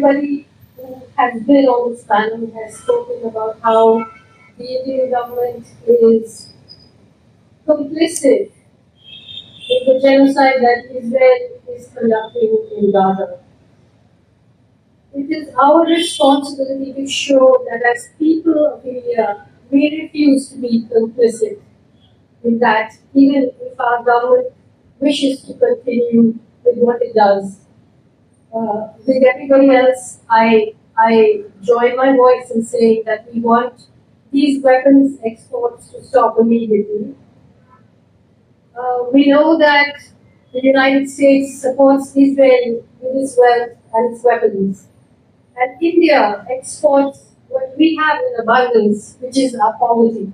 everybody who has been on this panel has spoken about how the Indian government is complicit in the genocide that Israel is conducting in Gaza. It is our responsibility to show that as people of India, we refuse to be complicit in that, even if our government wishes to continue with what it does. With everybody else, I join my voice in saying that we want these weapons exports to stop immediately. We know that the United States supports Israel with its wealth and its weapons. And India exports what we have in abundance, which is our poverty.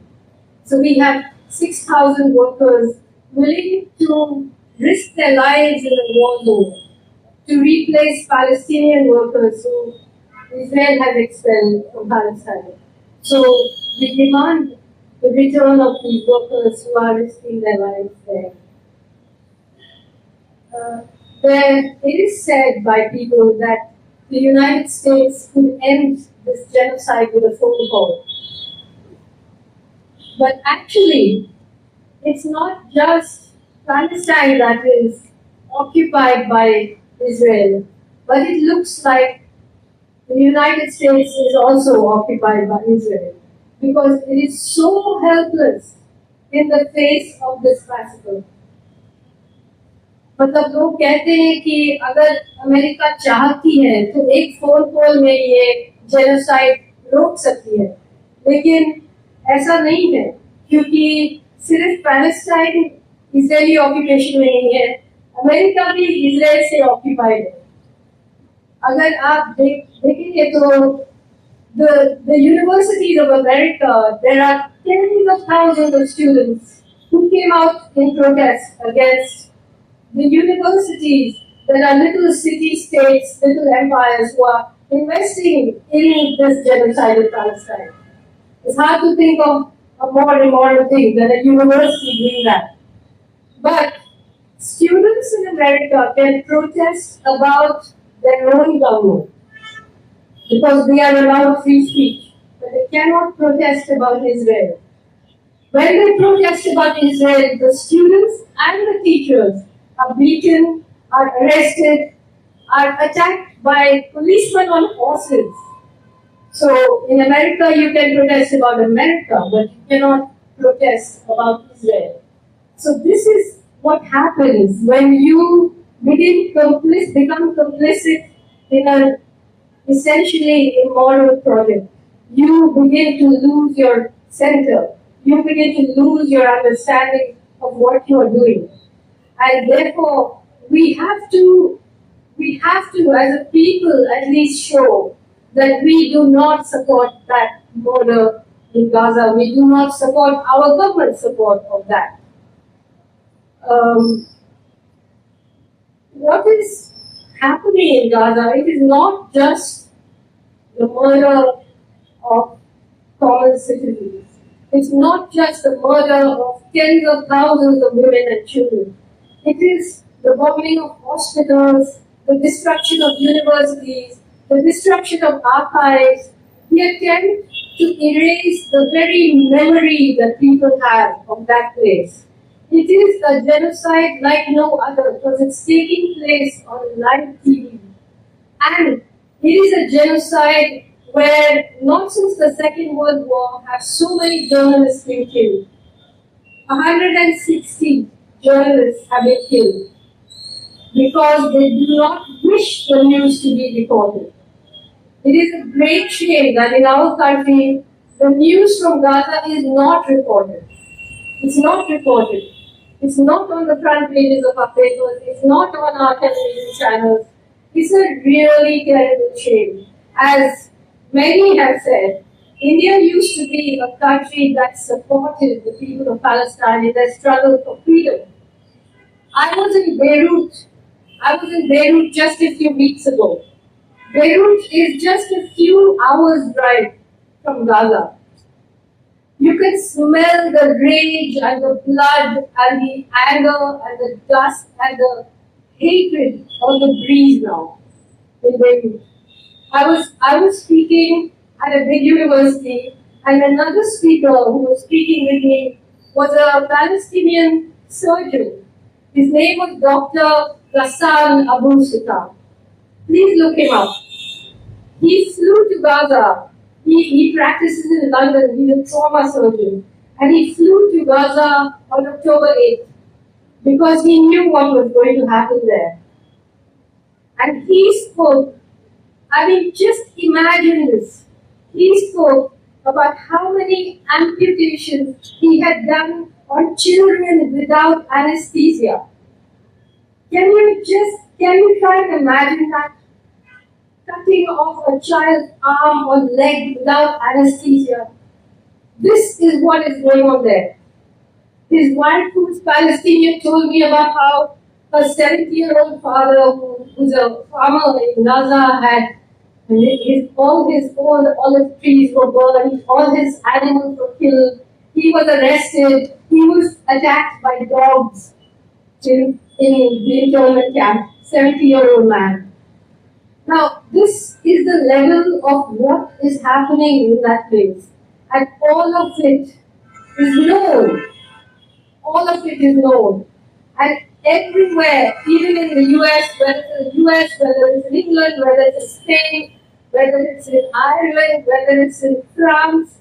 So we have 6,000 workers willing to risk their lives in a war zone to replace Palestinian workers who Israel has expelled from Palestine. So we demand the return of these workers who are risking their lives there. It is said by people that the United States could end this genocide with a phone call. But actually, it's not just Palestine that is occupied by Israel, but it looks like the United States is also occupied by Israel because it is so helpless in the face of this massacre. मतलब लोग कहते हैं कि अगर America चाहती है तो एक फोन कॉल में ये जेनोसाइड रोक सकती है, लेकिन ऐसा नहीं है क्योंकि सिर्फ पैलेस्टाइन इजरायली ऑक्यूपेशन में नहीं है, अमेरिका भी इजराइल से ऑक्यूपाइड है. अगर आप देखेंगे तो the universities of America, there are tens of thousands of students who came out in protest against the universities that are little city-states, little empires who are investing in this genocide in Palestine. It's hard to think of a more immoral thing than a university doing that. But students in America can protest about their own government because they are allowed free speech, but they cannot protest about Israel. When they protest about Israel, the students and the teachers are beaten, are arrested, are attacked by policemen on horses. So in America, you can protest about America, but you cannot protest about Israel. So this is what happens when you become complicit in an essentially immoral project. You begin to lose your center. You begin to lose your understanding of what you are doing. And therefore, we have to, as a people, at least show that we do not support that border in Gaza. We do not support our government's support of that. What is happening in Gaza, it is not just the murder of common citizens. It's not just the murder of tens of thousands of women and children. It is the bombing of hospitals, the destruction of universities, the destruction of archives, the attempt to erase the very memory that people have of that place. It is a genocide like no other because it's taking place on live TV. And it is a genocide where, not since the Second World War, have so many journalists been killed. 160 journalists have been killed because they do not wish the news to be reported. It is a great shame that in our country, the news from Gaza is not reported. It's not reported. It's not on the front pages of our papers. It's not on our television channels. It's a really terrible shame. As many have said, India used to be a country that supported the people of Palestine in their struggle for freedom. I was in Beirut just a few weeks ago. Beirut is just a few hours' drive from Gaza. You can smell the rage and the blood and the anger and the dust and the hatred on the breeze now in Beirut. I was speaking at a big university, and another speaker who was speaking with me was a Palestinian surgeon. His name was Dr. Ghassan Abu Sita. Please look him up. He flew to Gaza. He practices in London. He's a trauma surgeon. And he flew to Gaza on October 8th because he knew what was going to happen there. And he spoke. I mean, just imagine this. He spoke about how many amputations he had done on children without anesthesia. Can you try and imagine that? Cutting off a child's arm or leg without anesthesia. This is what is going on there. His wife, who's Palestinian, told me about how her 70-year-old father, who's a farmer in Gaza, had all his old olive trees were burned, all his animals were killed. He was arrested. He was attacked by dogs in the internment camp. 70-year-old man. Now, this is the level of what is happening in that place. And all of it is known. All of it is known. And everywhere, even in the US, whether it's in England, whether it's in Spain, whether it's in Ireland, whether it's in France,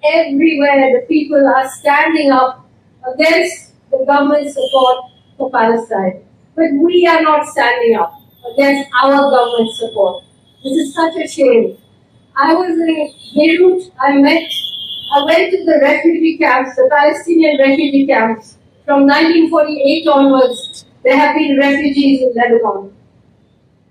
everywhere the people are standing up against the government support for Palestine. But we are not standing up against our government support. This is such a shame. I was in Beirut. I went to the refugee camps, the Palestinian refugee camps. From 1948 onwards, there have been refugees in Lebanon.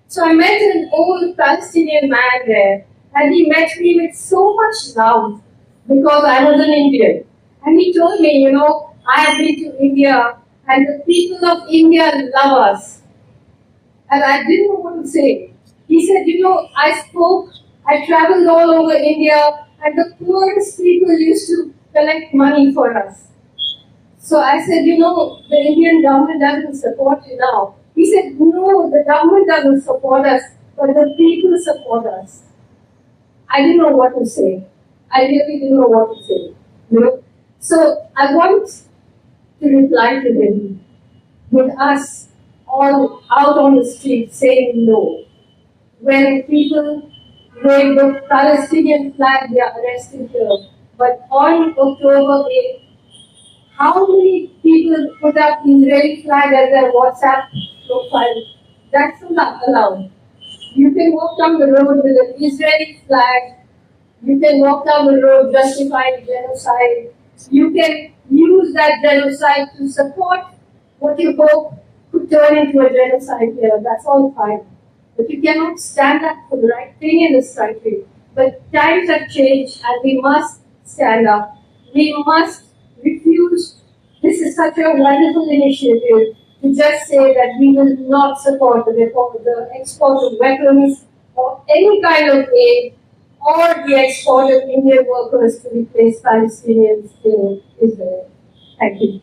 So I met an old Palestinian man there, and he met me with so much love because I was an Indian. And he told me, I have been to India, and the people of India love us. And I didn't know what to say. He said, I traveled all over India, and the poorest people used to collect money for us. So I said, the Indian government doesn't support you now. He said, no, the government doesn't support us, but the people support us. I didn't know what to say. I really didn't know what to say. So I want to reply to him with us all out on the street saying no. When people wave the Palestinian flag, they are arrested here. But on October 8th, how many people put up Israeli flag as their WhatsApp profile? That's not allowed. You can walk down the road with an Israeli flag. You can walk down the road justifying genocide. You can use that genocide to support what you hope could turn into a genocide here. That's all fine. But you cannot stand up for the right thing in this country. But times have changed and we must stand up. We must refuse. This is such a wonderful initiative to just say that we will not support the export of weapons or any kind of aid or the export of Indian workers to replace Palestinians in Israel. Thank you.